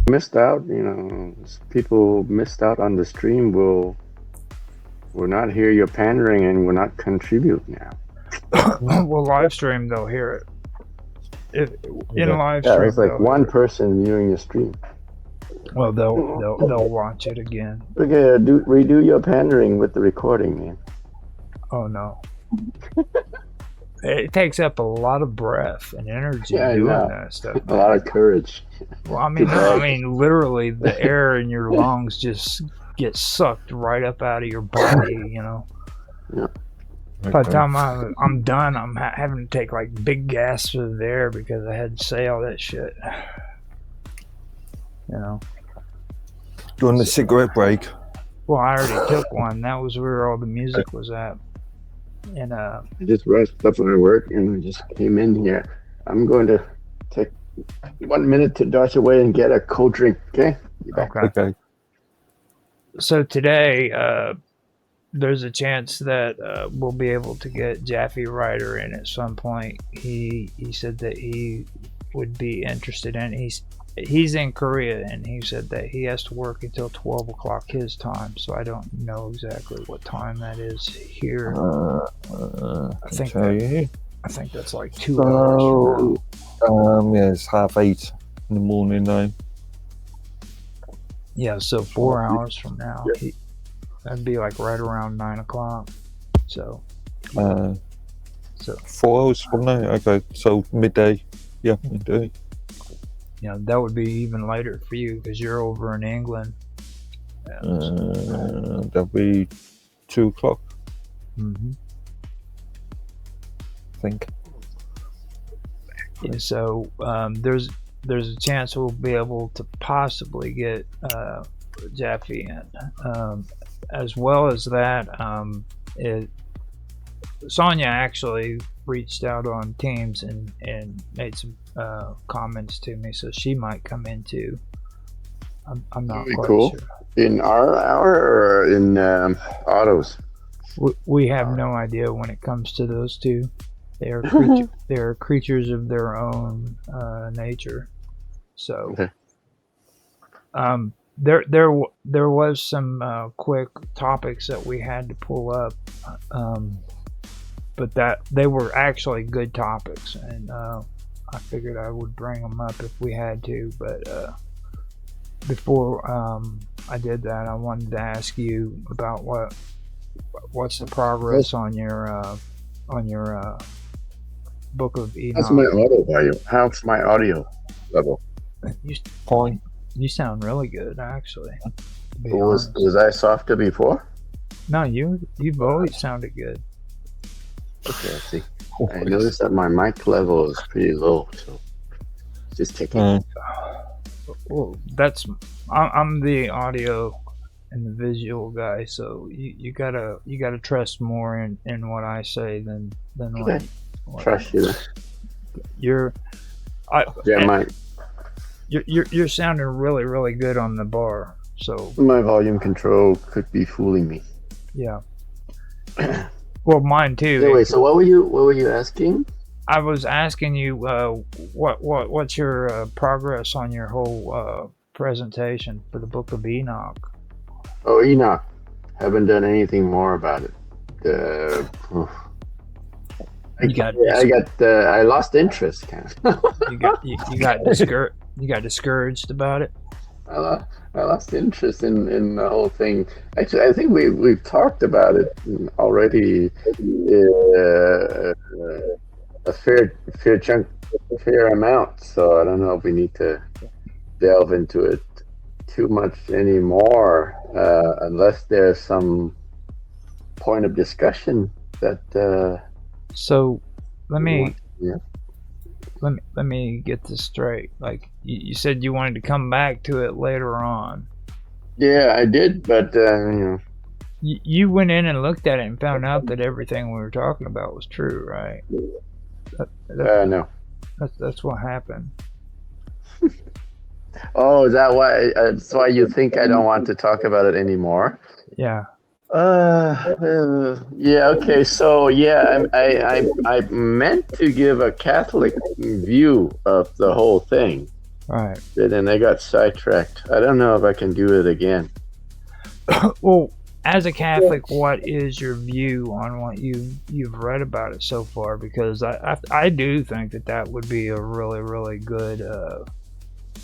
missed out. People missed out on the stream will not hear your pandering and will not contribute now. Well, live stream they'll hear it. If in Yeah. live Yeah, stream, it's like they'll one hear it. person viewing your stream. Well, they'll watch it again. Okay, redo your pandering with the recording, man. Oh no. It takes up a lot of breath and energy Yeah, I doing know. that stuff. A lot of courage. Well, I mean, literally, the air in your lungs just gets sucked right up out of your body. Yeah. By the time I'm done, I'm having to take like big gasps of air because I had to say all that shit. During the cigarette break. Well, I already took one. That was where all the music was at. And I just rushed up my work and just came in here. I'm going to take 1 minute to dash away and get a cold drink. Okay. Be back. Okay. So today, there's a chance that we'll be able to get Jaffe Ryder in at some point. He said that he would be interested in. He's in Korea, and he said that he has to work until 12 o'clock his time. So I don't know exactly what time that is here. I think that's like 2 hours from now. Yeah, it's 8:30 in the morning now. Yeah, so 4 hours from now. That'd be like right around 9 o'clock. So 4 hours from now. Okay, so midday. Yeah, midday. That would be even later for you because you're over in England. That'll be 2 o'clock. Mm-hmm. I think. Yeah, so there's a chance we'll be able to possibly get Jaffe in. As well as that, Sonia actually reached out on Teams and made some comments to me, so she might come in too. I'm not quite sure. In our hour or in Otto's? We have no idea when it comes to those two. They are creatures of their own nature. So, there was some quick topics that we had to pull up, but that they were actually good topics, and I figured I would bring them up if we had to. But before I did that, I wanted to ask you about what's the progress on your Book of Enoch. How's my audio volume? How's my audio level? Fine. You sound really good, actually. Was I softer before? No, you've always sounded good. Okay, I see. I noticed that my mic level is pretty low, so just checking. Well, I'm the audio and the visual guy, so you gotta trust more in what I say than Okay. Trust you. You're sounding really, really good on the bar. So my volume control could be fooling me. Yeah. Well, mine too. Anyway, so what were you asking? I was asking you what's your progress on your whole presentation for the Book of Enoch? Oh, Enoch. Haven't done anything more about it. I lost interest, kind of. you got discouraged about it. I lost interest in the whole thing. Actually, I think we've talked about it already. A fair amount. So I don't know if we need to delve into it too much anymore, unless there's some point of discussion that. So let me get this straight. Like you said, you wanted to come back to it later on. Yeah, I did, but you went in and looked at it and found out that everything we were talking about was true, right? No. That's what happened. Oh, is that why? That's why you think I don't want to talk about it anymore? Yeah. Yeah. Okay. So yeah, I meant to give a Catholic view of the whole thing, Right. And then I got sidetracked. I don't know if I can do it again. Well, as a Catholic, what is your view on what you've read about it so far? Because I do think that would be a really good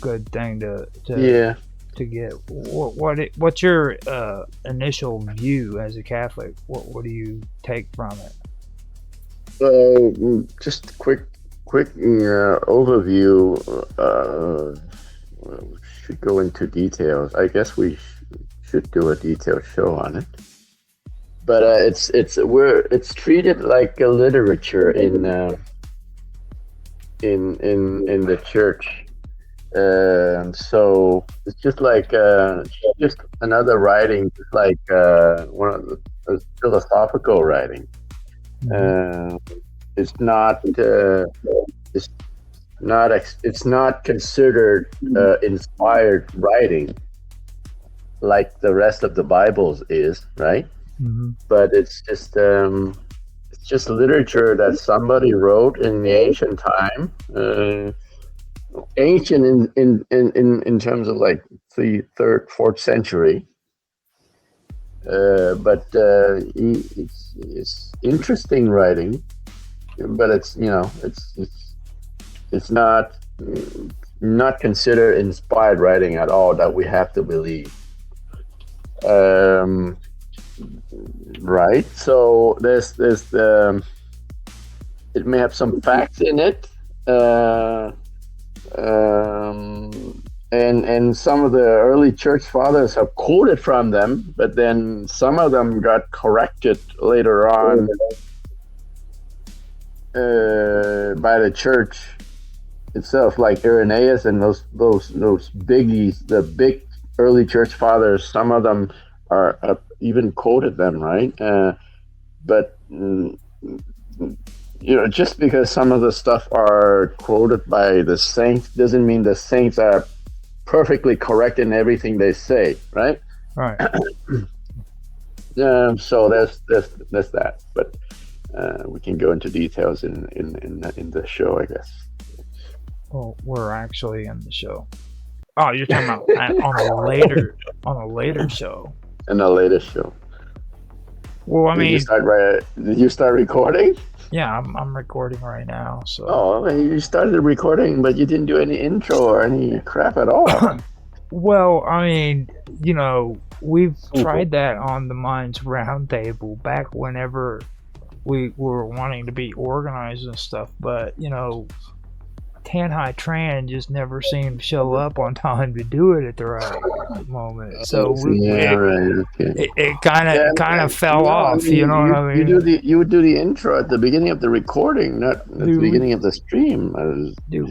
good thing to Yeah. to get. What's your initial view as a Catholic? What do you take from it? Just quick overview. We should go into details. I guess we should do a detailed show on it. But it's treated like a literature in the church. So it's just like just another writing, just like one of the philosophical writing. It's not it's not considered inspired writing like the rest of the Bibles is, right? Mm-hmm. But it's just literature that somebody wrote in the ancient time. Ancient in terms of like the 3rd, 4th century. But it's interesting writing, but it's it's not considered inspired writing at all that we have to believe. Right. So there's it may have some facts in it. And some of the early church fathers have quoted from them, but then some of them got corrected later on by the church itself, like Irenaeus and those biggies, the big early church fathers. Some of them are even quoted them, right? But just because some of the stuff are quoted by the saints doesn't mean the saints are perfectly correct in everything they say, right? Right. So there's that, but we can go into details in the show, I guess. Well, we're actually in the show. Oh, you're talking about on a later show. In the latest show. Well, I mean, did you start recording? Yeah, I'm recording right now. So. Oh, you started recording, but you didn't do any intro or any crap at all. Well, I mean, we've tried that on the Minds Roundtable back whenever we were wanting to be organized and stuff, but Tan Hai Tran just never seemed to show up on time to do it at the right moment. So it kind of fell off. You know what I mean? You would do the intro at the beginning of the recording, not at the beginning of the stream. Do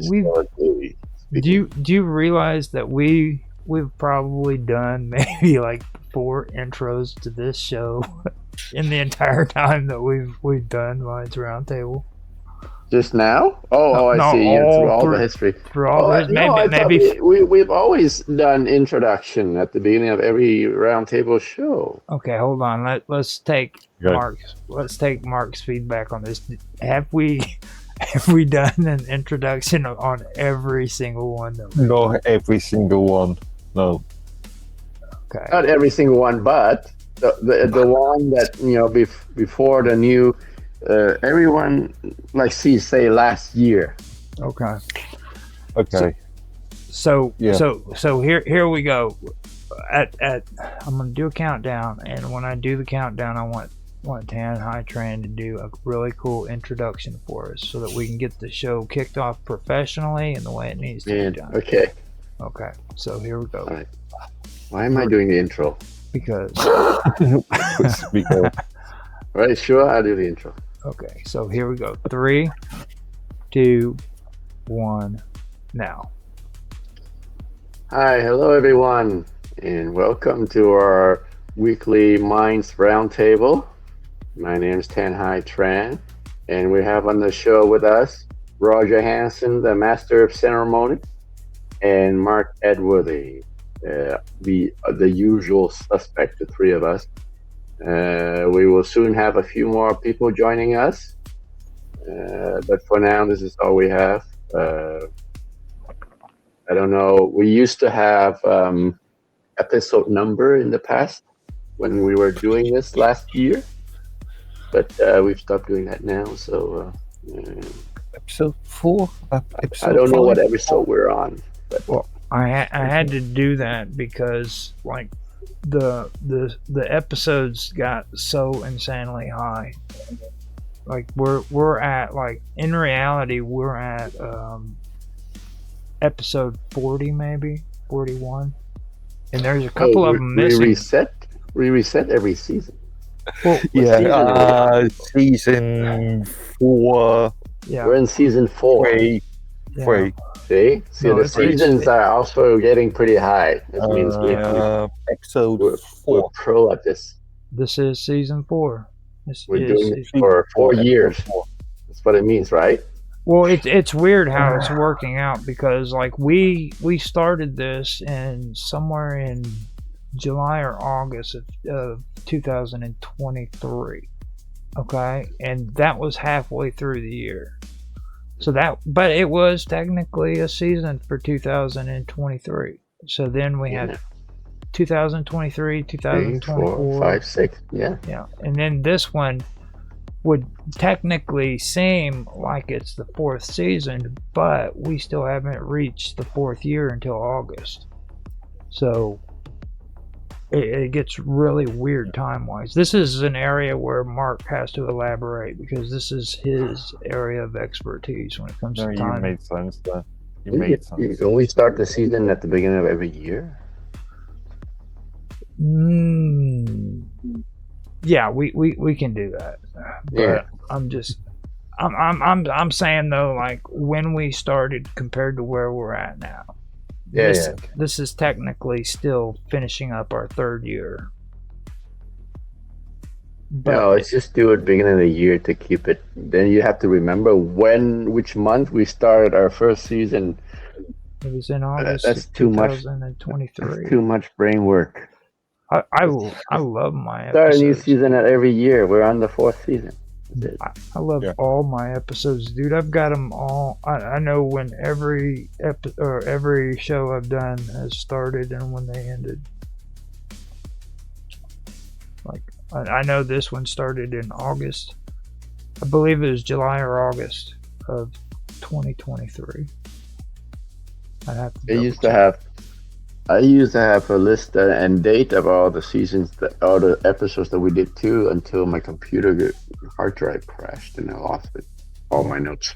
you realize that we've probably done maybe like 4 intros to this show in the entire time that we've done Minds Roundtable? Just now? I see. Through all the history. We've always done introduction at the beginning of every roundtable show. Okay, hold on. Let's take Mark's feedback on this. Have we done an introduction on every single one? Not every single one. No. Okay. Not every single one, but the one that before the new. Everyone, say last year. Okay. So here we go. I'm gonna do a countdown, and when I do the countdown, I want Tan Hai Tran to do a really cool introduction for us, so that we can get the show kicked off professionally and the way it needs to be done. Okay. Okay. So here we go. All right. Why am I doing the intro? Because. Right. Sure. I'll do the intro. Okay, so here we go. 3, 2, 1, now. Hi, hello everyone, and welcome to our weekly Minds Roundtable. My name is Tan Hai Tran, and we have on the show with us Roger Hansen, the Master of Ceremony, and Mark Edworthy, the usual suspect, the 3 of us. We will soon have a few more people joining us, but for now, this is all we have. I don't know. We used to have episode number in the past when we were doing this last year, but we've stopped doing that now. So Episode 4? I Episode don't know 5? what episode we're on. But Well, I had to do that because like the episodes got so insanely high. Like we're at like in reality we're at episode 40 maybe 41, and there's a couple of them missing. We reset every season. Well, Yeah, season 4. yeah, We're in season 4. 3. yeah. 3. See, No, the it's- seasons are also getting pretty high. This means Episode we're 4. pro at this. This is season 4. This We're is doing it for 4 years. That's what it means, right? Well, it's weird how it's working out because like we started this in somewhere in July or August of 2023. Okay, and that was halfway through the year. So but it was technically a season for 2023. So then we had 2023, 3, 2024, 4, 5, 6. Yeah. yeah, and then this one would technically seem like it's the 4th season, but we still haven't reached the 4th year until August. So it gets really weird time-wise. This is an area where Mark has to elaborate because this is his area of expertise when it comes No, to you time. made sense there. You made sense. Don't we start the season at the beginning of every year? Yeah, we can do that. But Yeah. I'm saying though, like when we started compared to where we're at now. Yeah, This is technically still finishing up our 3rd year. But No, let's just do it beginning of the year to keep it. Then you have to remember which month we started our first season. it was in August That's of too much. 2023. That's too much brain work. I love my Start a new episodes. season at every year. We're on the 4th season. I love all my episodes, dude. I've got them all. I know when every every show I've done has started and when they ended. Like I know this one started in August. I believe it was July or August of 2023. I have to. I used to have a list and date of all the seasons, all the episodes that we did too, until my computer hard drive crashed and I lost it. All my notes.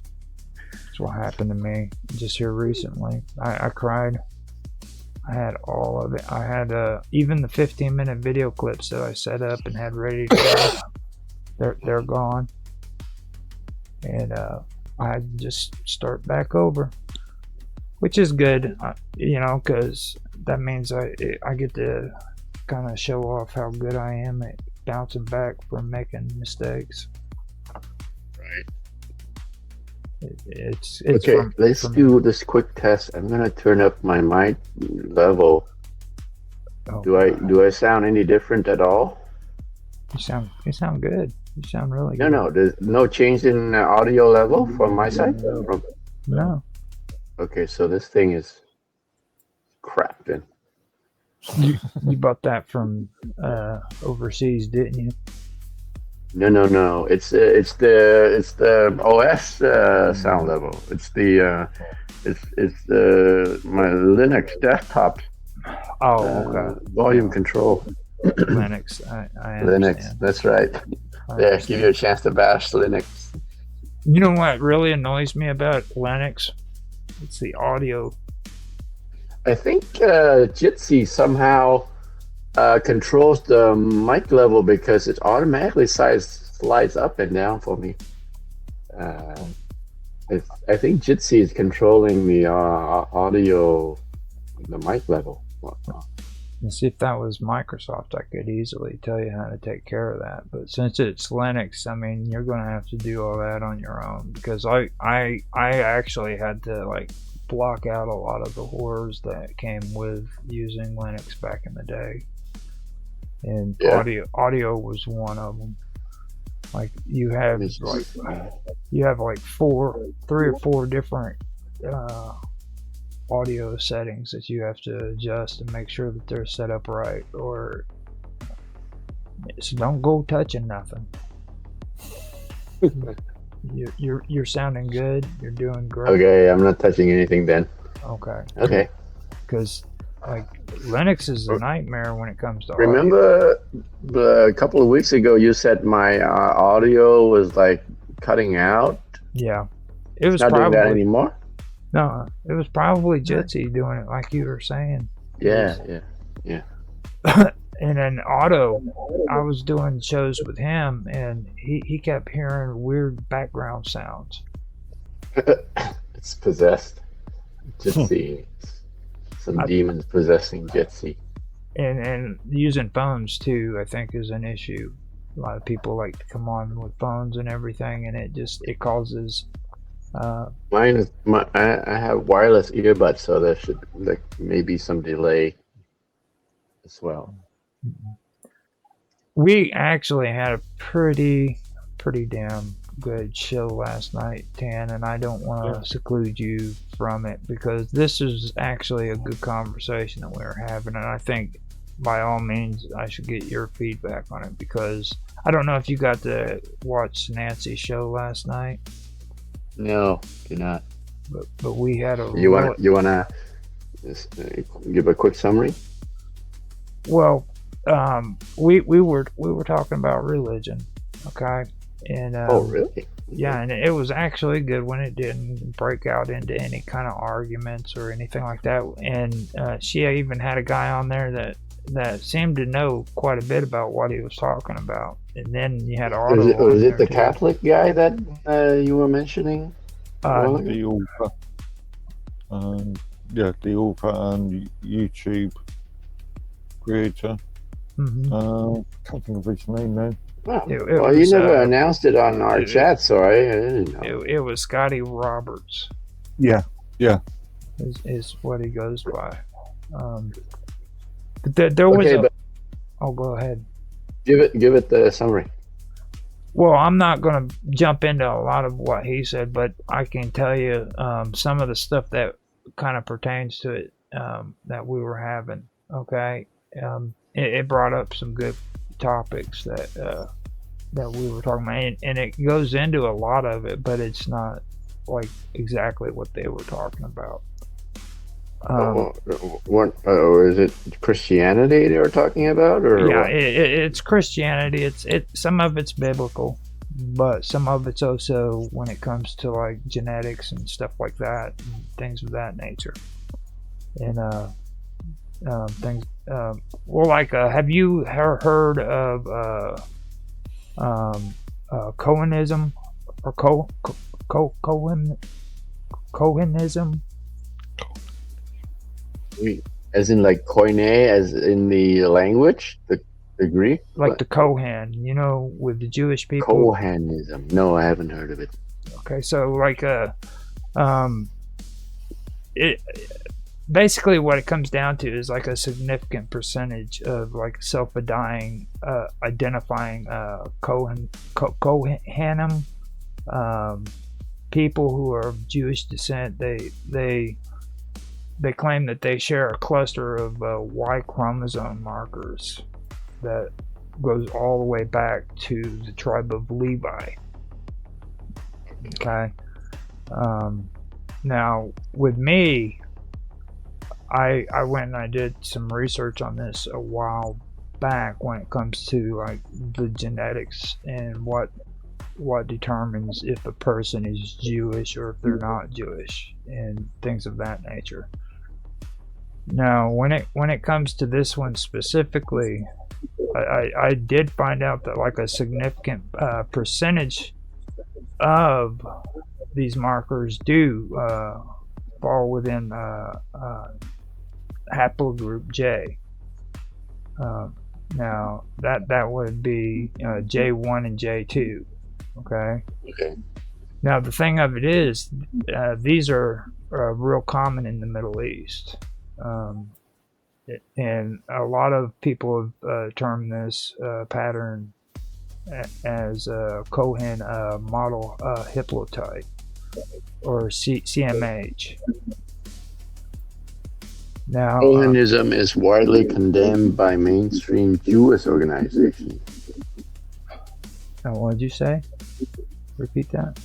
That's what happened to me just here recently. I cried. I had all of it. I had even the 15-minute video clips that I set up and had ready to go. They're gone, and I had to just start back over, which is good, because that means I get to kind of show off how good I am at bouncing back from making mistakes. Right. It's okay. Let's do this quick test. I'm gonna turn up my mic level. Oh, Do I sound any different at all? You sound good. You sound really good. No. There's no change in audio level from my side. No. Okay, so this thing is crap then. You bought that from overseas, didn't you? No. It's the OS sound level. It's the my Linux desktop. Oh, okay. Volume control. Linux. I Linux. understand. That's right. Yeah, give you a chance to bash Linux. You know what really annoys me about Linux? It's the audio. I think Jitsi somehow controls the mic level because it automatically slides up and down for me. I think Jitsi is controlling the audio, the mic level. And see, if that was Microsoft, I could easily tell you how to take care of that. But since it's Linux, I mean, you're going to have to do all that on your own. Because I actually had to like block out a lot of the horrors that came with using Linux back in the day. And audio was one of them. Like you have like 3 or 4 different audio settings that you have to adjust and make sure that they're set up right, or so don't go touching nothing. You're sounding good. You're doing great. Okay, I'm not touching anything then. Okay. Okay. Because like Linux is a nightmare when it comes to audio. Remember a couple of weeks ago you said my audio was like cutting out? Yeah. It was not probably doing that anymore? No, it was probably Jitsi doing it like you were saying. Yeah. And then Otto, I was doing shows with him, and he kept hearing weird background sounds. It's possessed. Jitsi. Some demons possessing Jitsi. And using phones too, I think, is an issue. A lot of people like to come on with phones and everything, and it causes. I have wireless earbuds, so there should maybe some delay as well. We actually had a pretty damn good show last night, Tan, and I don't want to seclude you from it, because this is actually a good conversation that we were having, and I think by all means I should get your feedback on it, because I don't know if you got to watch Nancy's show last night. No, do not. But we had a. You wanna give a quick summary? Well, we were talking about religion, okay, and oh really? Yeah, and it was actually good when it didn't break out into any kind of arguments or anything like that. And she even had a guy on there that seemed to know quite a bit about what he was talking about. And then you had Otto. Was it the Catholic guy that you were mentioning? The author. The author and YouTube creator. Can't think of his name now. Well, you never announced it on our chat, so I didn't know. It was Scotty Roberts. Yeah. Is what he goes by. But there was Oh, go ahead. Give it the summary. Well, I'm not going to jump into a lot of what he said, but I can tell you some of the stuff that kind of pertains to it that we were having. Okay, it brought up some good topics that we were talking about, and it goes into a lot of it, but it's not like exactly what they were talking about. Is it Christianity they were talking about, or yeah, it's Christianity. It's some of it's biblical, but some of it's also when it comes to like genetics and stuff like that, and things of that nature, and things. Well, like, have you heard of Cohenism or Cohenism? As in like koine, as in the language, the Greek? Like the Kohen, with the Jewish people. Kohanism. No, I haven't heard of it. Okay, so like it basically what it comes down to is like a significant percentage of like self-identifying Kohanim people who are of Jewish descent. They claim that they share a cluster of Y chromosome markers that goes all the way back to the tribe of Levi. Okay. Now, with me, I went and I did some research on this a while back when it comes to like the genetics and what determines if a person is Jewish or if they're not Jewish and things of that nature. Now, when it comes to this one specifically, I did find out that like a significant percentage of these markers do fall within haplogroup J. Now that would be J1 and J2. Okay. Now the thing of it is, these are real common in the Middle East. And a lot of people have termed this pattern as Cohen model haplotype, or CMH. Now, Cohenism is widely condemned by mainstream Jewish organizations. what did you say? Repeat that.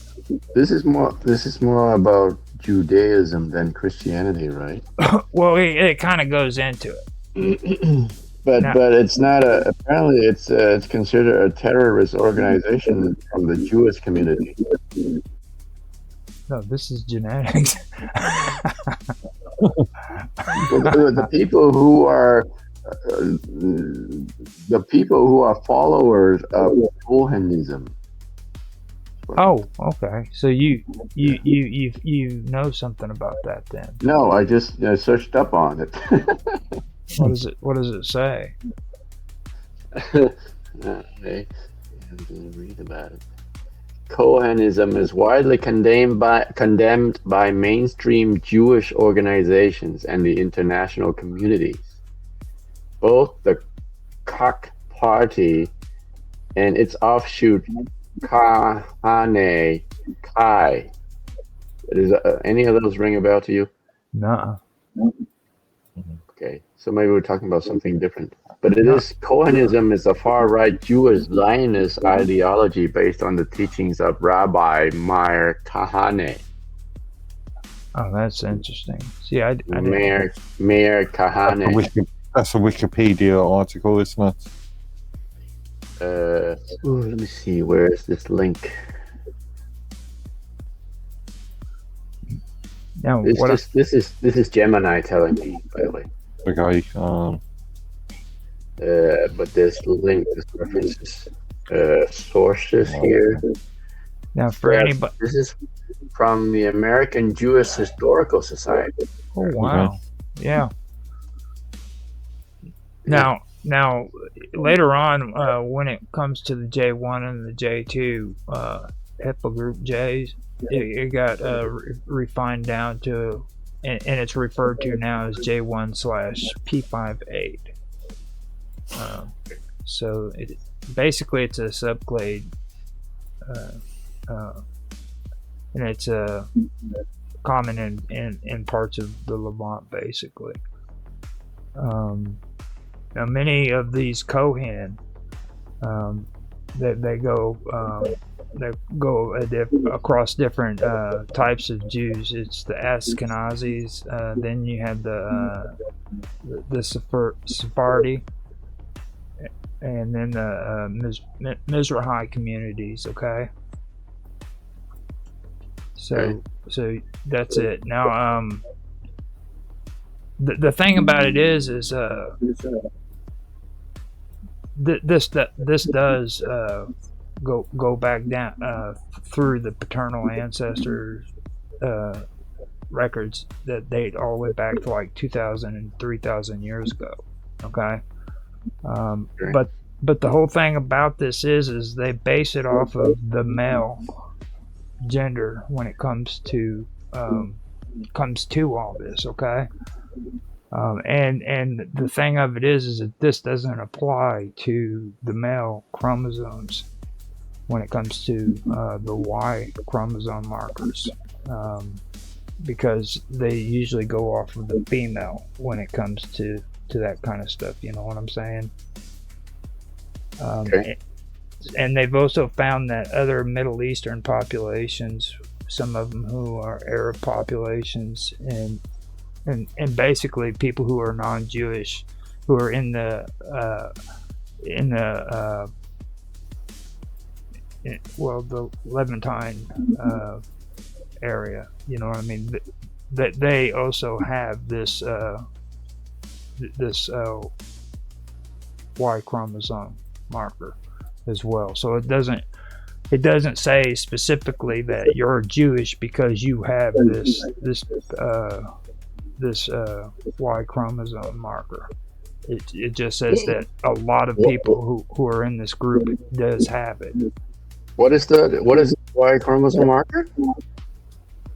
This is more about Judaism than Christianity, right? Well, it kind of goes into it. But it's not apparently it's considered a terrorist organization from the Jewish community. No, this is genetics. The people who are followers of Kohanism. Oh, okay. So you know something about that then? No, I just searched up on it. What does it say? Okay, I'm going to read about it. Kohanism is widely condemned by mainstream Jewish organizations and the international communities. Both the Koch Party and its offshoot Kahane Kai. Does any of those ring a bell to you? Nuh-uh. Okay, so maybe we're talking about something different. But Kohanism is a far-right Jewish Zionist ideology based on the teachings of Rabbi Meir Kahane. Oh, that's interesting. See, I Meir Kahane. That's a Wikipedia article, isn't it? Let me see. Where is this link? Now, this is Gemini telling me, by the way. Okay. But this link, this references sources here. Now, for anybody, this is from the American Jewish Historical Society. Oh wow! Yeah. Now, later on, when it comes to the J1 and the J2 HIPAA group J's, it got refined down to, and it's referred to now as J1/P58. So basically it's a subclade, and it's common in parts of the Levant, basically. Now, many of these Kohen, they go across different types of Jews. It's the Ashkenazis, then you have the Sephardi, and then the Mizrahi communities. Okay, so that's it. Now, the thing about it is this does go back down through the paternal ancestors records that date all the way back to like 2,000 and 3,000 years ago. Okay, but the whole thing about this is they base it off of the male gender when it comes to all this. Okay. And the thing of it is that this doesn't apply to the male chromosomes when it comes to the Y chromosome markers, because they usually go off of the female when it comes to that kind of stuff. You know what I'm saying? Okay. And they've also found that other Middle Eastern populations, some of them who are Arab populations, and basically people who are non-Jewish, who are in the Levantine area, you know what I mean? That they also have this Y chromosome marker as well. So it doesn't say specifically that you're Jewish because you have this Y chromosome marker. It just says that a lot of people who are in this group does have it. What is the Y chromosome marker?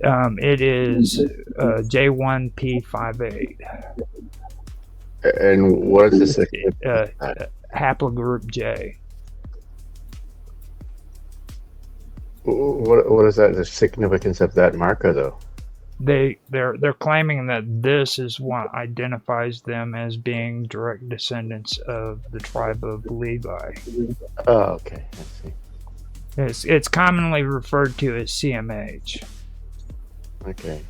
It is J1P58. And what is this? Haplogroup J. What is that? The significance of that marker, though? they're claiming that this is what identifies them as being direct descendants of the tribe of Levi. Oh, okay. I see. It's commonly referred to as CMH. Okay.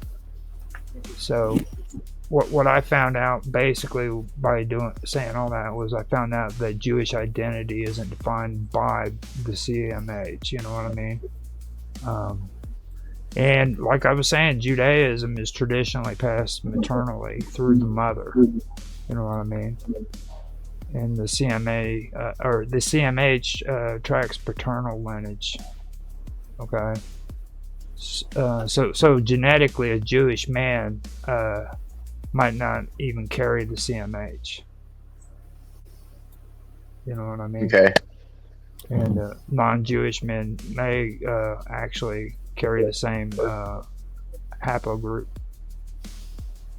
So what I found out basically by saying all that was I found out that Jewish identity isn't defined by the CMH. You know what I mean? And like I was saying, Judaism is traditionally passed maternally through the mother. You know what I mean? And the CMH tracks paternal lineage. Okay. So genetically, a Jewish man might not even carry the CMH. You know what I mean? Okay. And non-Jewish men may actually carry the same haplogroup.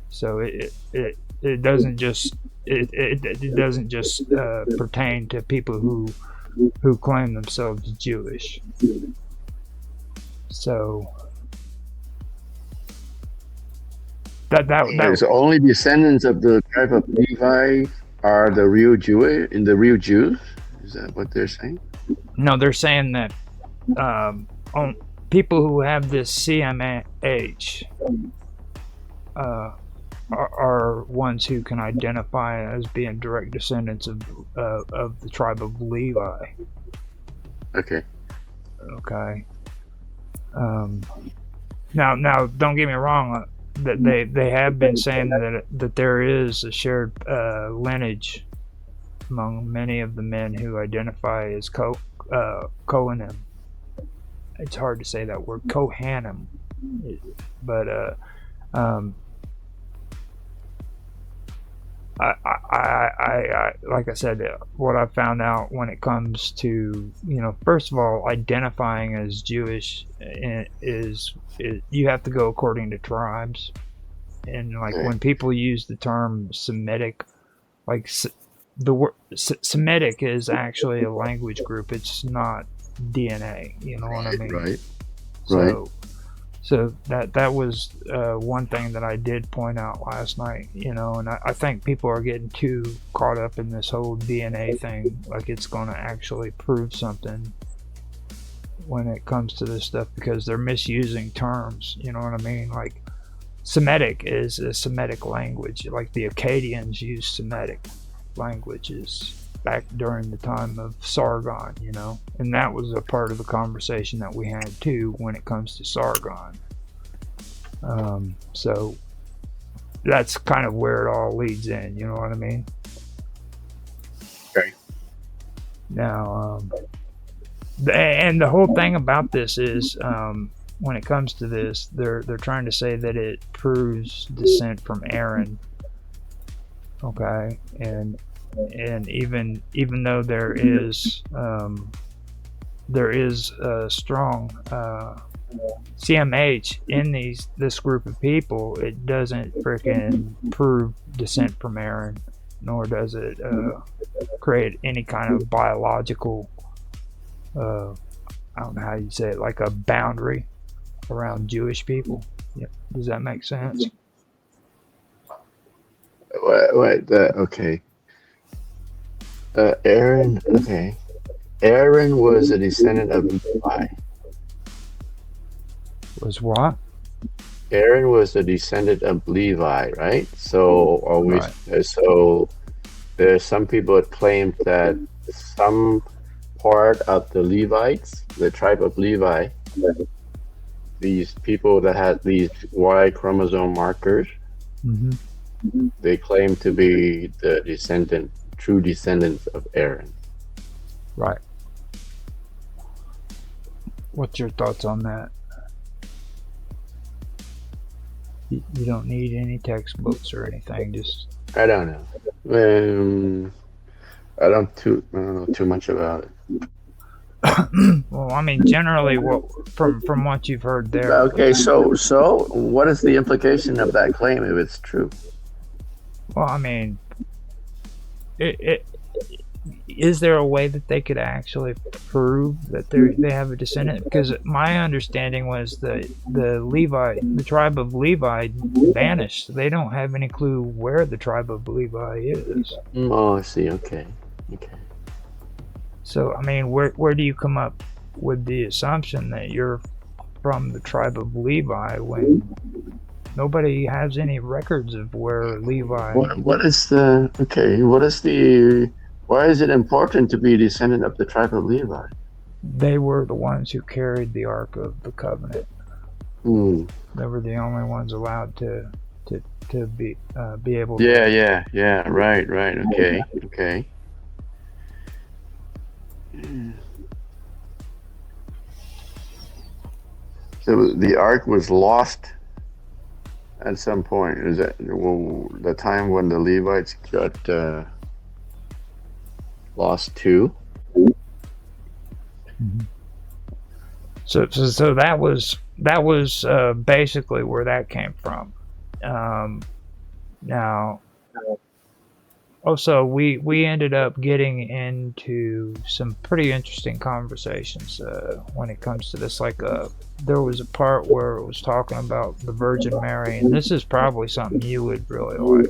So it doesn't just it doesn't just pertain to people who claim themselves Jewish. So So only descendants of the tribe of Levi are the real Jews. Is that what they're saying? No, they're saying that people who have this CMH are ones who can identify as being direct descendants of the tribe of Levi. Okay. Okay. Now, don't get me wrong. That they have been saying that there is a shared lineage among many of the men who identify as Kohanim. It's hard to say that word, Kohanim, but I like I said, what I found out when it comes to, first of all, identifying as Jewish is you have to go according to tribes, and like when people use the term Semitic, like the word Semitic is actually a language group. It's not DNA. You know what I mean? Right. So that was one thing that I did point out last night, and I think people are getting too caught up in this whole DNA thing, like it's going to actually prove something when it comes to this stuff, because they're misusing terms, you know what I mean? Like Semitic is a Semitic language, like the Akkadians used Semitic languages back during the time of Sargon, and that was a part of the conversation that we had too when it comes to Sargon. So that's kind of where it all leads in, you know what I mean? Okay. Now, and the whole thing about this is, when it comes to this, they're trying to say that it proves descent from Aaron. Okay, and even though there is a strong CMH in this group of people, it doesn't freaking prove descent from Aaron, nor does it create any kind of biological I don't know how you say it, like a boundary around Jewish people. Yeah. Does that make sense? Okay. Aaron. Okay. Aaron was a descendant of Levi. Was what? Aaron was a descendant of Levi, right? So so there's some people that claim that some part of the Levites, the tribe of Levi, these people that had these Y chromosome markers, they claim to be the true descendants of Aaron. Right. What's your thoughts on that? You don't need any textbooks or anything. Just I don't know. I don't know too much about it. Well, I mean, generally, from what you've heard there. Okay, so what is the implication of that claim if it's true? Well, I mean, is there a way that they could actually prove that they have a descendant? Because my understanding was the tribe of Levi vanished. They don't have any clue where the tribe of Levi is. Oh, I see. Okay. So I mean, where do you come up with the assumption that you're from the tribe of Levi when nobody has any records of where Levi? What is the why is it important to be a descendant of the tribe of Levi? They were the ones who carried the Ark of the Covenant. They were the only ones allowed to be able to. Yeah. Right. Okay. So the ark was lost at some point. Is that the time when the Levites got lost too? Mm-hmm. So that was basically where that came from. Now, also we ended up getting into some pretty interesting conversations when it comes to this. Like there was a part where it was talking about the Virgin Mary, and this is probably something you would really like.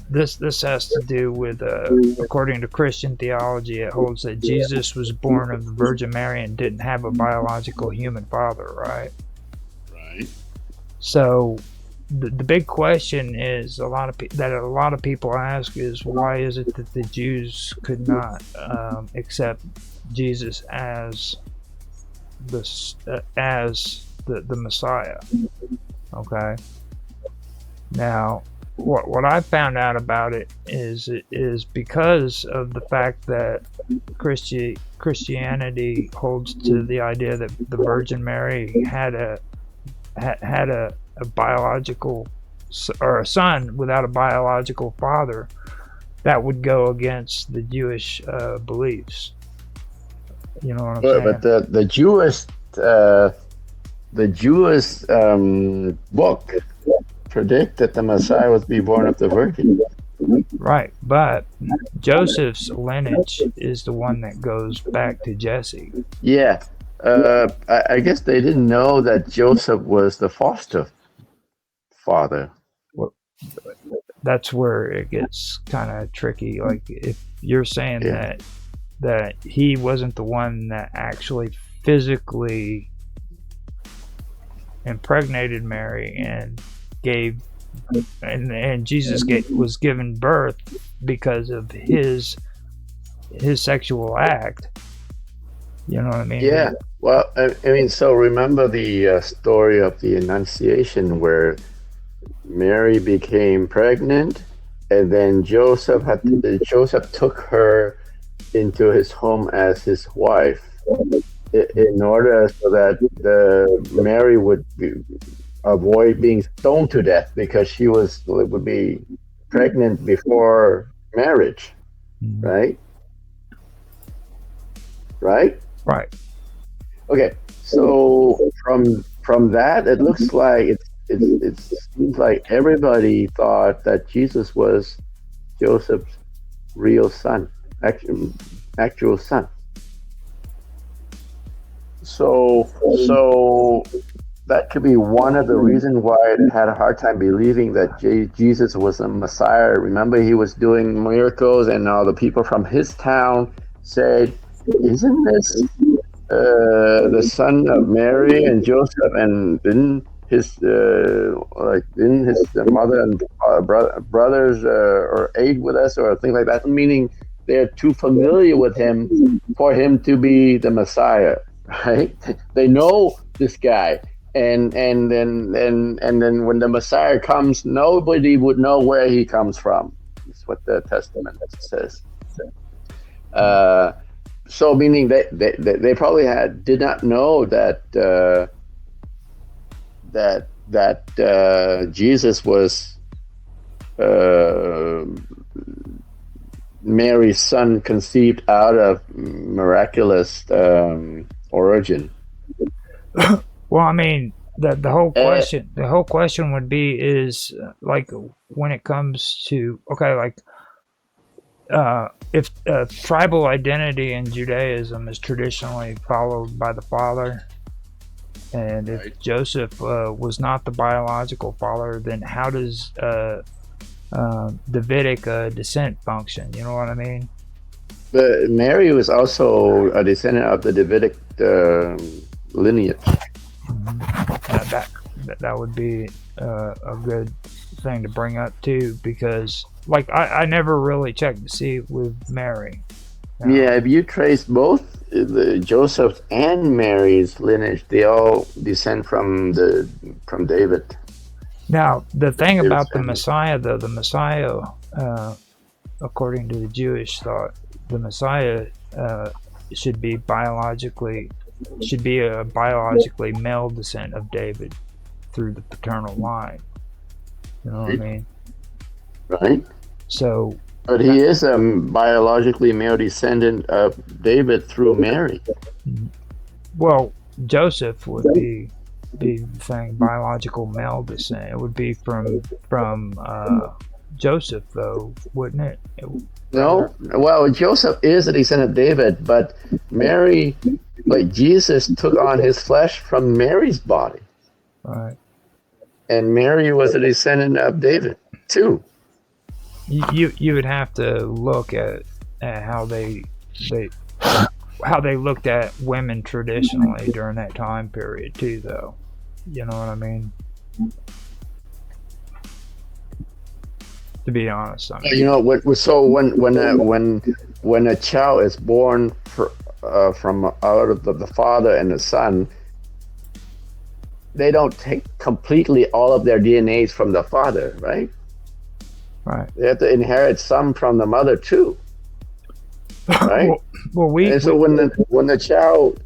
This has to do with, according to Christian theology, it holds that Jesus was born of the Virgin Mary and didn't have a biological human father, right? Right. So the big question is a lot of people ask is, why is it that the Jews could not accept Jesus as the Messiah? Okay. Now, what I found out about it is because of the fact that Christianity holds to the idea that the Virgin Mary had a biological, or a son without a biological father, that would go against the Jewish beliefs. You know what I'm saying? But the Jewish book predict that the Messiah would be born of the Virgin. Right, but Joseph's lineage is the one that goes back to Jesse. Yeah, I guess they didn't know that Joseph was the foster father. Well, that's where it gets kind of tricky. Like, if you're saying that he wasn't the one that actually physically impregnated Mary and gave, and Jesus was given birth because of his sexual act. You know what I mean? Yeah. Well, I mean, so remember the story of the Annunciation, where Mary became pregnant, and then Joseph took her into his home as his wife, in order so that Mary would avoid being stoned to death, because she would be pregnant before marriage, right? Right. Okay. So from that, it looks like it seems like everybody thought that Jesus was Joseph's real son, actual son. So that could be one of the reasons why I had a hard time believing that Jesus was a Messiah. Remember, he was doing miracles, and all the people from his town said, "Isn't this the son of Mary and Joseph? And didn't his mother and brothers or aid with us, or things like that?" Meaning they're too familiar with him for him to be the Messiah, right? They know this guy. And then when the Messiah comes, nobody would know where he comes from. That's what the Testament says. So meaning they probably did not know that Jesus was Mary's son, conceived out of miraculous origin. Well, I mean, the whole question would be is like when it comes to like if tribal identity in Judaism is traditionally followed by the father, and if Joseph was not the biological father, then how does Davidic descent function? You know what I mean? But Mary was also a descendant of the Davidic lineage. That would be a good thing to bring up too, because like I never really checked to see with Mary. Yeah, if you trace both Joseph and Mary's lineage, they all descend from David. Now the thing about the Messiah, though, the Messiah, according to the Jewish thought, the Messiah should be a biologically male descent of David through the paternal line. You know what I mean? Right. So. But he is a biologically male descendant of David through Mary. Well, Joseph would be saying biological male descent. It would be from Joseph, though, wouldn't it? No. Well, Joseph is a descendant of David, but Mary, like Jesus, took on his flesh from Mary's body. Right. And Mary was a descendant of David too. You would have to look at how they looked at women traditionally during that time period too, though. You know what I mean? To be honest, I mean, you know, so when a child is born from out of the father and the son, they don't take completely all of their DNAs from the father, right? Right. They have to inherit some from the mother too, right? So when the child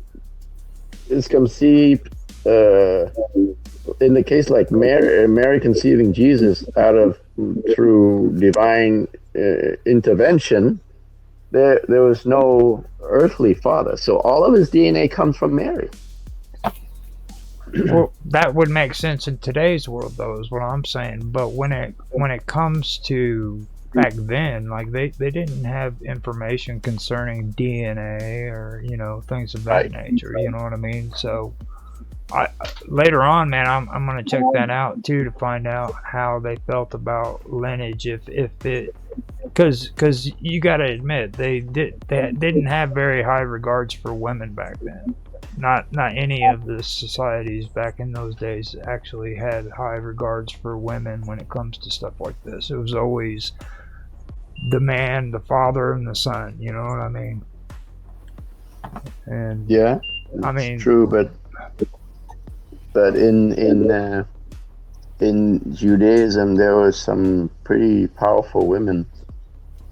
is conceived, in the case like Mary conceiving Jesus through divine intervention, there was no earthly father, so all of his DNA comes from Mary. Well, that would make sense in today's world, though, is what I'm saying. But when it comes to back then, like they didn't have information concerning DNA or things of that nature. You know what I mean? So, later on, man, I'm gonna check that out too to find out how they felt about lineage. If it, because you got to admit they didn't have very high regards for women back then. Not any of the societies back in those days actually had high regards for women when it comes to stuff like this. It was always the man, the father, and the son. You know what I mean? And yeah, I mean, true, but in Judaism there was some pretty powerful women.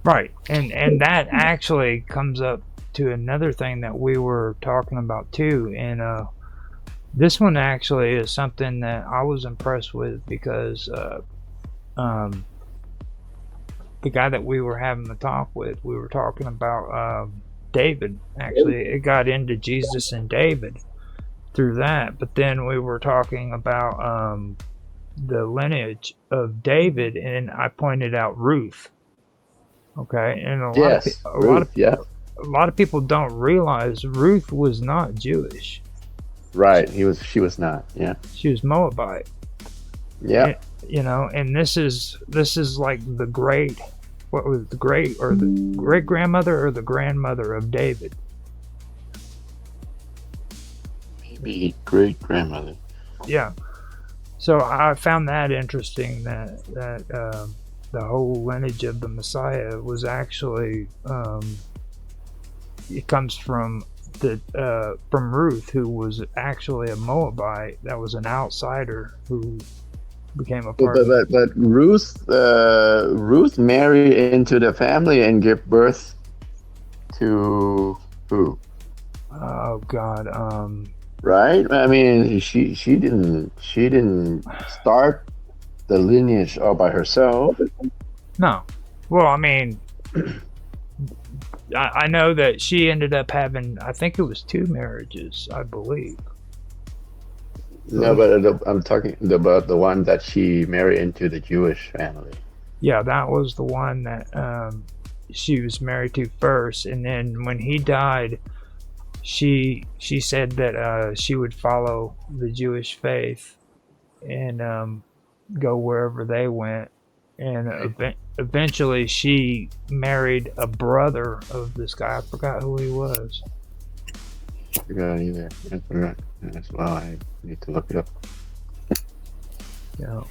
Right, and that actually comes up to another thing that we were talking about too, and this one actually is something that I was impressed with because the guy that we were having the talk with, we were talking about David. Actually, it got into Jesus and David through that, but then we were talking about the lineage of David, and I pointed out Ruth. Okay, and a lot of people don't realize Ruth was not Jewish. Right, she was not. Yeah, she was Moabite. Yeah, and this is like the great grandmother or the grandmother of David. Maybe great grandmother. Yeah. So I found that interesting that the whole lineage of the Messiah was actually it comes from Ruth, who was actually a Moabite. That was an outsider who became a part of it. But Ruth married into the family and gave birth to who? Oh God. Right? I mean, she didn't start the lineage all by herself. No. Well, I mean, I know that she ended up having, I think it was 2 marriages, I believe. No, but I'm talking about the one that she married into the Jewish family. Yeah, that was the one that she was married to first, and then when he died, she said that she would follow the Jewish faith and go wherever they went, and eventually she married a brother of this guy. I forgot who he was. I forgot either. I forgot as well. I need to look it up. Yeah,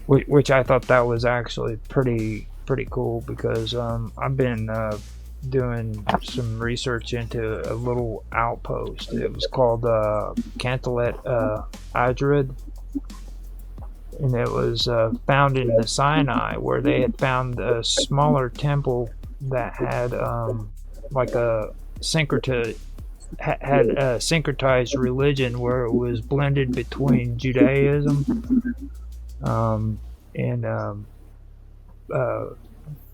which I thought that was actually pretty cool because I've been doing some research into a little outpost. It was called Cantelet Adrid, and it was found in the Sinai, where they had found a smaller temple that had like a syncretized had a syncretized religion where it was blended between Judaism and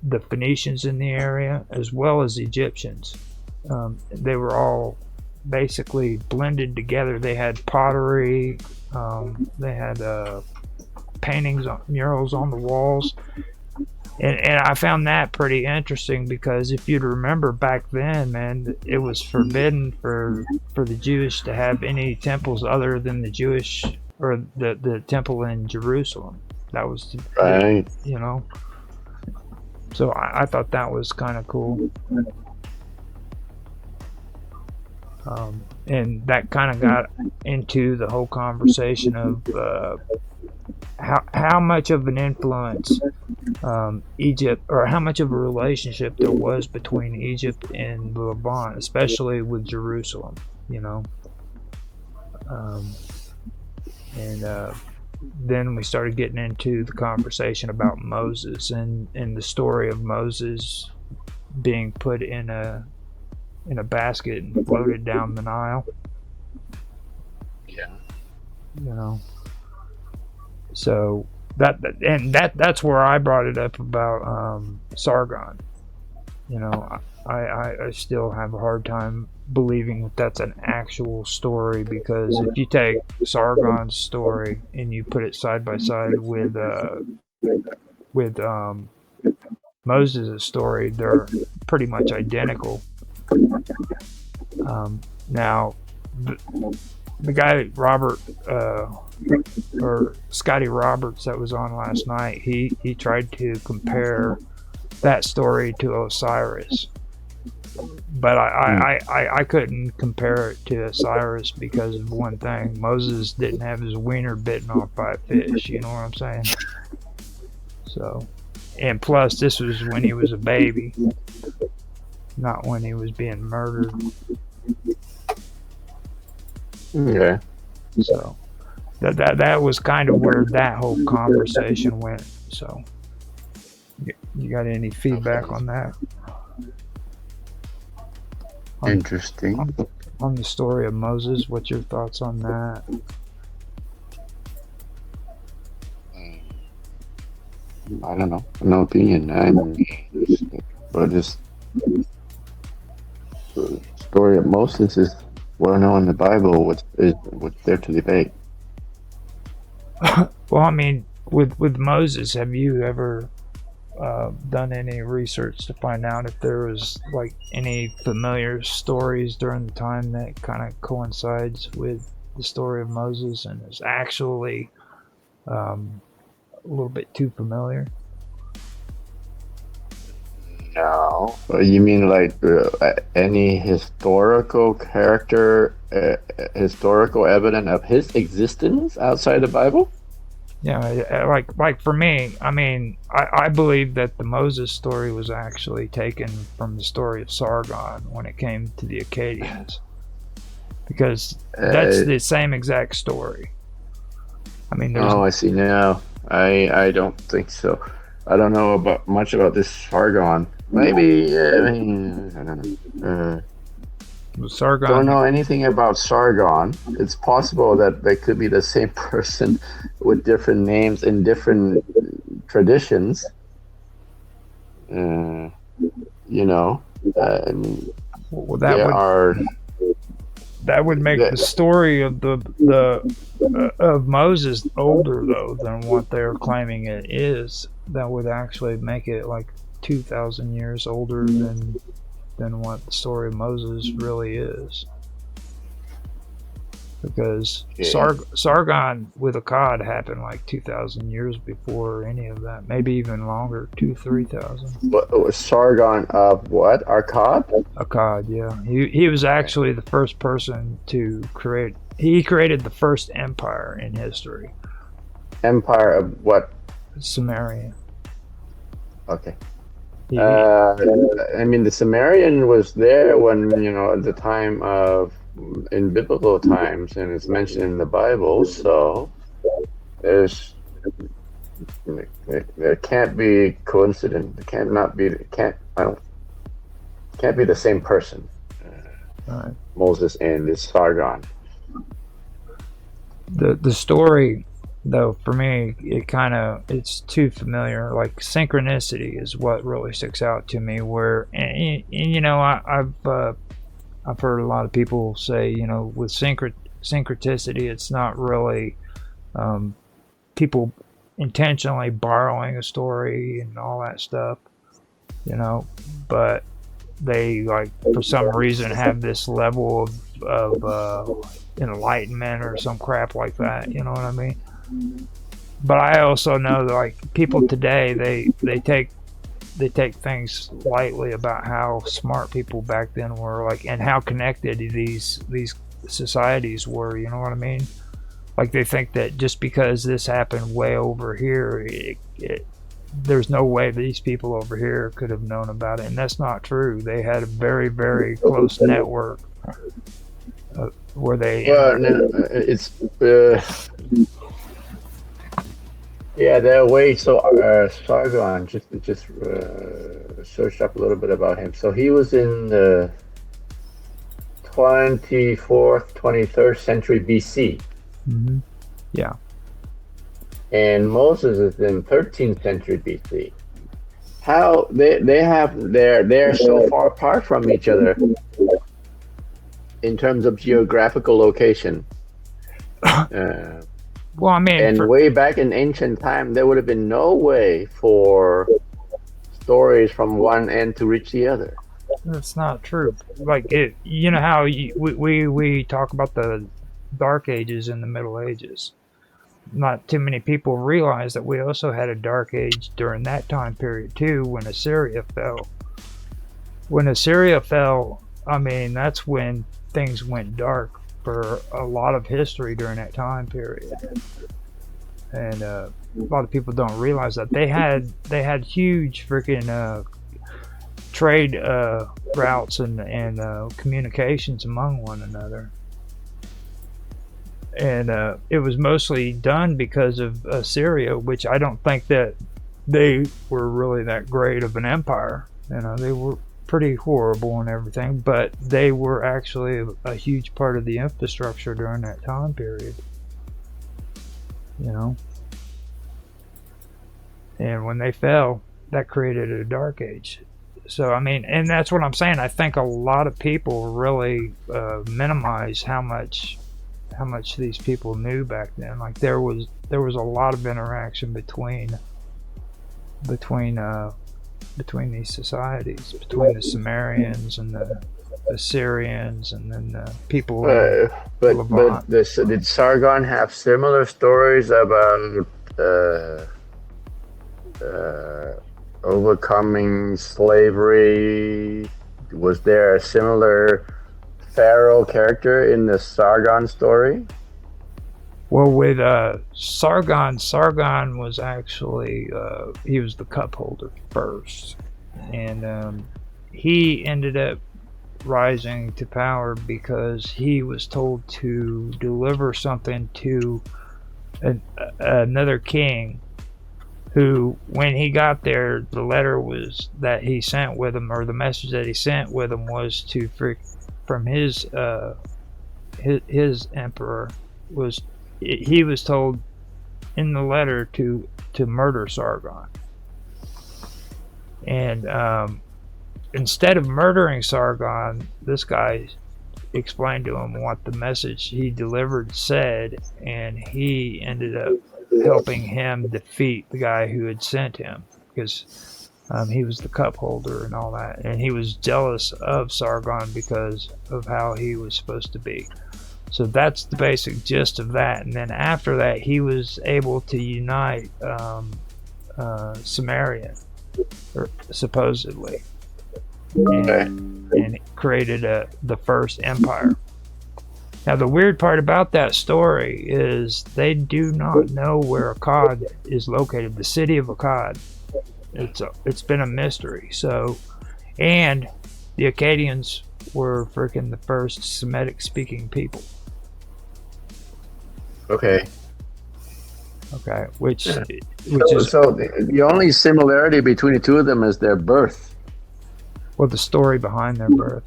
the Phoenicians in the area as well as Egyptians. They were all basically blended together. They had pottery, they had paintings, murals on the walls. And I found that pretty interesting because if you'd remember back then, man, it was forbidden for the Jews to have any temples other than the Jewish or the temple in Jerusalem. That was, right. You know. So I thought that was kind of cool. And that kind of got into the whole conversation of how much of an influence Egypt, or how much of a relationship there was between Egypt and the Levant, especially with Jerusalem, you know. And then we started getting into the conversation about Moses and the story of Moses being put in a basket and floated down the Nile. Yeah. You know. So that's where I brought it up about Sargon. You know, I still have a hard time believing that that's an actual story, because if you take Sargon's story and you put it side by side with Moses' story, they're pretty much identical. Now, the guy Robert or Scotty Roberts that was on last night, he tried to compare that story to Osiris, but I couldn't compare it to Osiris because of one thing: Moses didn't have his wiener bitten off by a fish. You know what I'm saying? So, and plus, this was when he was a baby, not when he was being murdered. Okay. So that was kind of where that whole conversation went. So, you got any feedback on that? Interesting. On the story of Moses, what's your thoughts on that? I don't know. No opinion. But this the story of Moses is well known in the Bible. What's there to debate? Well, I mean, with Moses, have you ever done any research to find out if there was like any familiar stories during the time that kind of coincides with the story of Moses and is actually a little bit too familiar? No. You mean like any historical character, historical evidence of his existence outside the Bible? Yeah, like for me, I mean, I believe that the Moses story was actually taken from the story of Sargon when it came to the Akkadians, because that's the same exact story. I mean, I see now. I don't think so. I don't know much about this Sargon. Maybe I don't know. Sargon. Don't know anything about Sargon. It's possible that they could be the same person with different names in different traditions. You know, well, there are That would make the story of the of Moses older though than what they're claiming it is. That would actually make it like 2,000 years older than what the story of Moses really is. Because Sargon with Akkad happened like 2,000 years before any of that, maybe even longer, 3,000. What was Sargon of what? Akkad? Akkad, yeah. He was actually the first person to create. He created the first empire in history. Empire of what? Samaria. Okay. I mean, the Sumerian was there when, at the time of, in biblical times, and it's mentioned in the Bible, so there can't be coincidence. It can't be the same person. Right. Moses and this Sargon. The story, though, for me, it's too familiar. Like synchronicity is what really sticks out to me. Where I've heard a lot of people say, with syncreticity, it's not really people intentionally borrowing a story and all that stuff, but they for some reason have this level of enlightenment or some crap like that. You know what I mean? But I also know that people today, they take things lightly about how smart people back then were, and how connected these societies were. You know what I mean? They think that just because this happened way over here, there's no way these people over here could have known about it, and that's not true. They had a very, very close network where they. It's. Yeah, their way. So Sargon, just searched up a little bit about him. So he was in the 24th, 23rd century BC. Mm-hmm. Yeah. And Moses is in 13th century BC. How they're so far apart from each other in terms of geographical location. Well, I mean, and way back in ancient time, there would have been no way for stories from one end to reach the other. That's not true. How we talk about the Dark Ages and the Middle Ages. Not too many people realize that we also had a Dark Age during that time period too, when Assyria fell. When Assyria fell, I mean, that's when things went dark for a lot of history during that time period, and a lot of people don't realize that they had huge freaking trade routes and communications among one another, and it was mostly done because of Assyria, which I don't think that they were really that great of an empire. They were pretty horrible and everything, but they were actually a huge part of the infrastructure during that time period. And when they fell, that created a dark age. So I mean, and that's what I'm saying. I think a lot of people really minimize how much these people knew back then. There was a lot of interaction between these societies, between the Sumerians and the Assyrians, and then the people. But did Sargon have similar stories about overcoming slavery? Was there a similar pharaoh character in the Sargon story? Well, with Sargon was actually he was the cup holder first, and he ended up rising to power because he was told to deliver something to another king, who, when he got there, the letter was that he sent with him, or the message that he sent with him, was from his emperor. He was told in the letter to murder Sargon, and instead of murdering Sargon, this guy explained to him what the message he delivered said, and he ended up helping him defeat the guy who had sent him, because he was the cup holder and all that, and he was jealous of Sargon because of how he was supposed to be. So that's the basic gist of that. And then after that, he was able to unite Samaria, supposedly, and created the first empire. Now, the weird part about that story is they do not know where Akkad is located, the city of Akkad. It's been a mystery. So, and the Akkadians were freaking the first Semitic-speaking people. Okay. Which So is the only similarity between the two of them is their birth. well, the story behind their birth.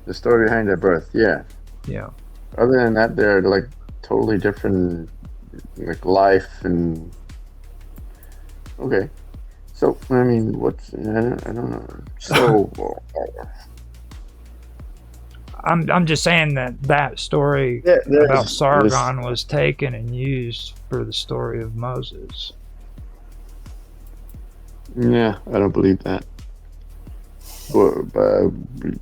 The story behind their birth, yeah. Yeah. Other than that, they're like totally different, like life and. Okay. So I mean, what's I don't know. So. I'm just saying that story about Sargon was taken and used for the story of Moses. Yeah, I don't believe that. Well,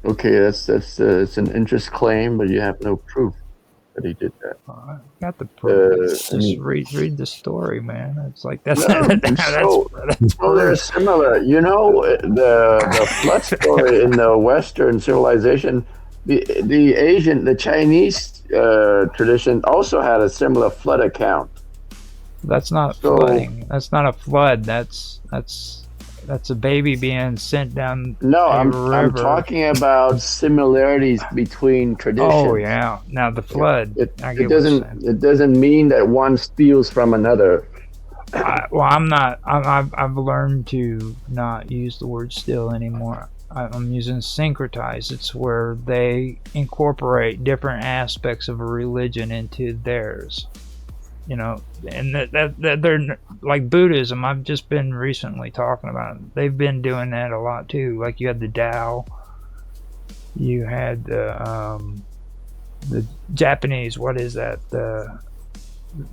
okay, that's it's an interest claim, but you have no proof that he did that. I got the proof. Just read the story, man. It's like that's they're similar. You know, the flood story in the Western civilization. The Chinese tradition also had a similar flood account. That's not flooding. That's not a flood. That's a baby being sent down. No, river. I'm talking about similarities between traditions. Oh yeah. Now the flood. It doesn't mean that one steals from another. I'm not. I've learned to not use the word steal anymore. I'm using syncretize. It's where they incorporate different aspects of a religion into theirs. You know, and that they're like Buddhism. I've just been recently talking about it. They've been doing that a lot too. Like you had the Tao, you had the Japanese. What is that?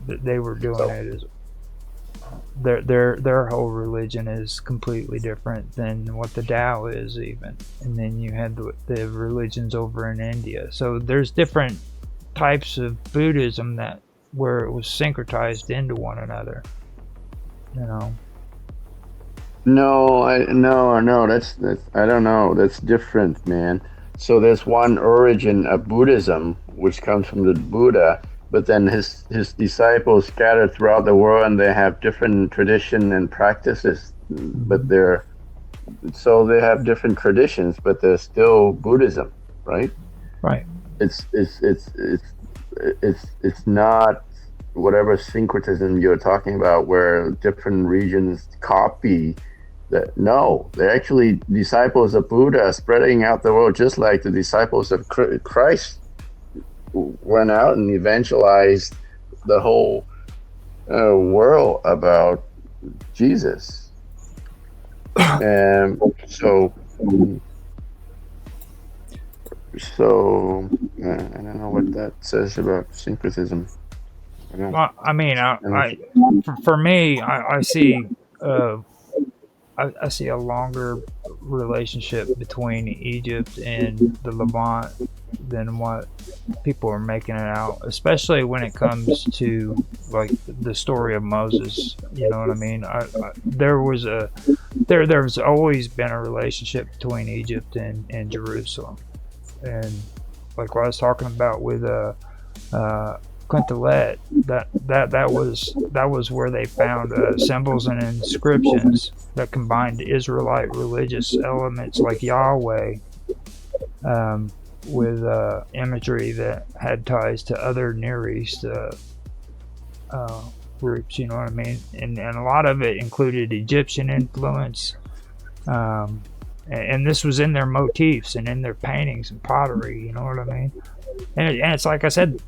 They were doing it as their whole religion is completely different than what the Tao is even. And then you had the religions over in India. So there's different types of Buddhism that where it was syncretized into one another. You know. No, that's I don't know. That's different, man. So there's one origin of Buddhism which comes from the Buddha, but then his disciples scattered throughout the world, and they have different tradition and practices. But they have different traditions, but they're still Buddhism, right? Right. It's not whatever syncretism you're talking about, where different regions copy. No, they're actually disciples of Buddha spreading out the world, just like the disciples of Christ went out and evangelized the whole world about Jesus. And so I don't know what that says about syncretism. Well, I mean, for me, I see I see a longer relationship between Egypt and the Levant than what people are making it out, especially when it comes to like the story of Moses. You know what I mean? There's always been a relationship between Egypt and Jerusalem, and like what I was talking about with Quintelet, that was where they found symbols and inscriptions that combined Israelite religious elements like Yahweh with imagery that had ties to other Near East groups. You know what I mean? And a lot of it included Egyptian influence, and this was in their motifs and in their paintings and pottery. You know what I mean? And it's like I said,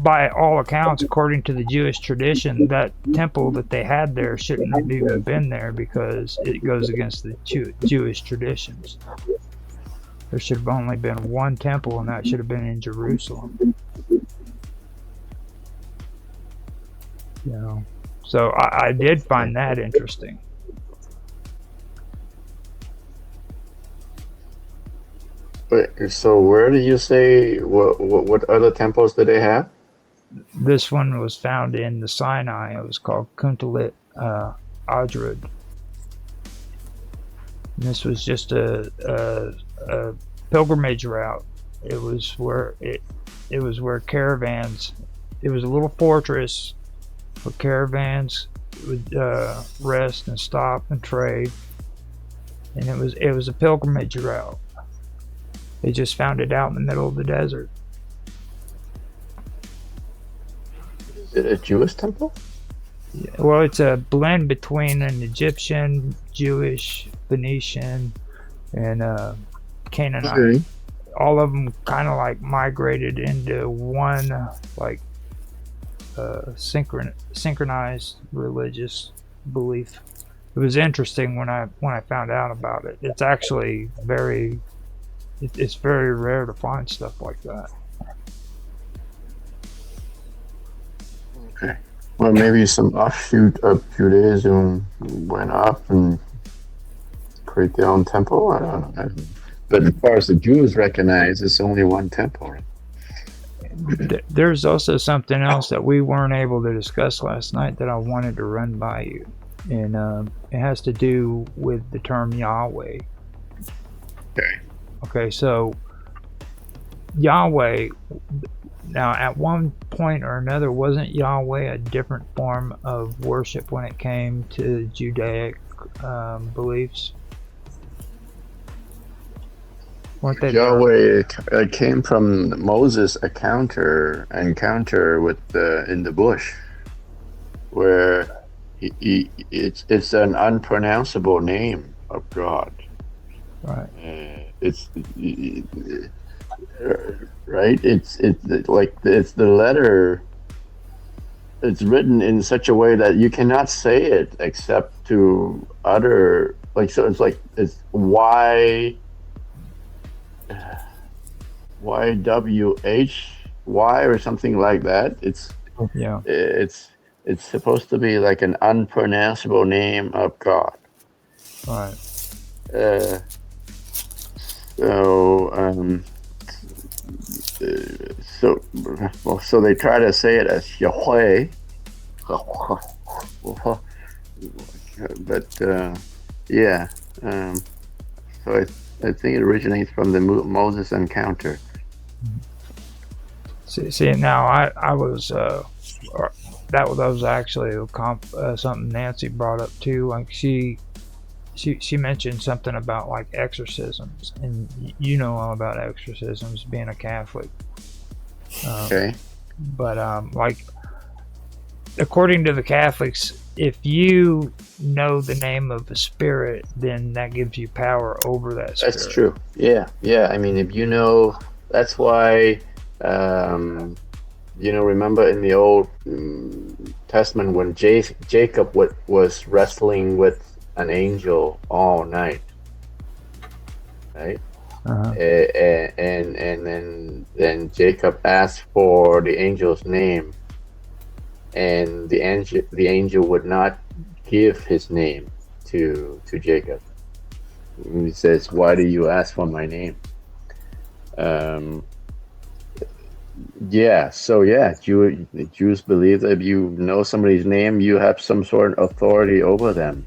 by all accounts, according to the Jewish tradition, that temple that they had there shouldn't have even been there because it goes against the Jewish traditions. There should have only been one temple, and that should have been in Jerusalem. You know, so I did find that interesting. So where do you say what other temples did they have? This one was found in the Sinai. It was called Kuntalit Adrud. And this was just a pilgrimage route. It was where caravans. It was a little fortress where caravans would rest and stop and trade. And it was a pilgrimage route. They just found it out in the middle of the desert. Is it a Jewish temple? Yeah, well, it's a blend between an Egyptian, Jewish, Phoenician, and Canaanite. Okay. All of them kind of like migrated into one like synchronized religious belief. It was interesting when I found out about it. It's actually it's very rare to find stuff like that. Okay. Well, maybe some offshoot of Judaism went up and create their own temple. I don't know. But as far as the Jews recognize, it's only one temple. There's also something else that we weren't able to discuss last night that I wanted to run by you, and it has to do with the term Yahweh. Okay, so Yahweh. Now, at one point or another, wasn't Yahweh a different form of worship when it came to Judaic beliefs? Weren't they Yahweh came from Moses' encounter with in the bush, where it's an unpronounceable name of God. Right. Right. It's the letter. It's written in such a way that you cannot say it except to utter so. It's YWHY or something like that. It's supposed to be like an unpronounceable name of God. Right. So they try to say it as Yahweh, but yeah. So I think it originates from the Moses encounter. See now I was that was actually something Nancy brought up too. Like she mentioned something about like exorcisms, and you know all about exorcisms being a Catholic. Okay. But like according to the Catholics, if you know the name of a spirit, then that gives you power over that spirit. That's true. Yeah. I mean, if you know, that's why. Remember in the Old Testament when Jacob was wrestling with an angel all night, right? Uh-huh. And then Jacob asked for the angel's name, and the angel would not give his name to Jacob. And he says, "Why do you ask for my name?" Jews believe that if you know somebody's name, you have some sort of authority over them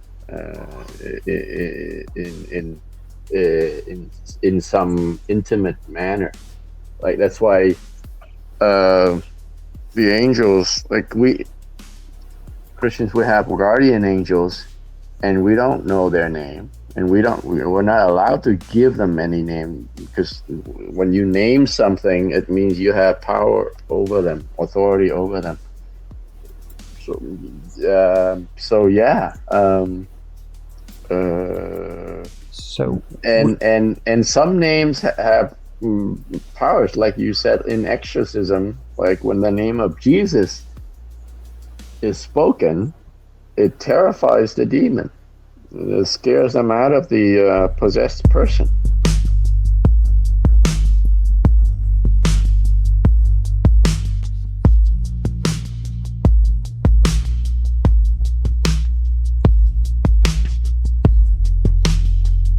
in some intimate manner. Like that's why the angels, like we Christians, we have guardian angels, and we don't know their name. And we're not allowed to give them any name, because when you name something, it means you have power over them, authority over them. And some names have powers, like you said in exorcism. Like when the name of Jesus is spoken, it terrifies the demon. It scares them out of the possessed person.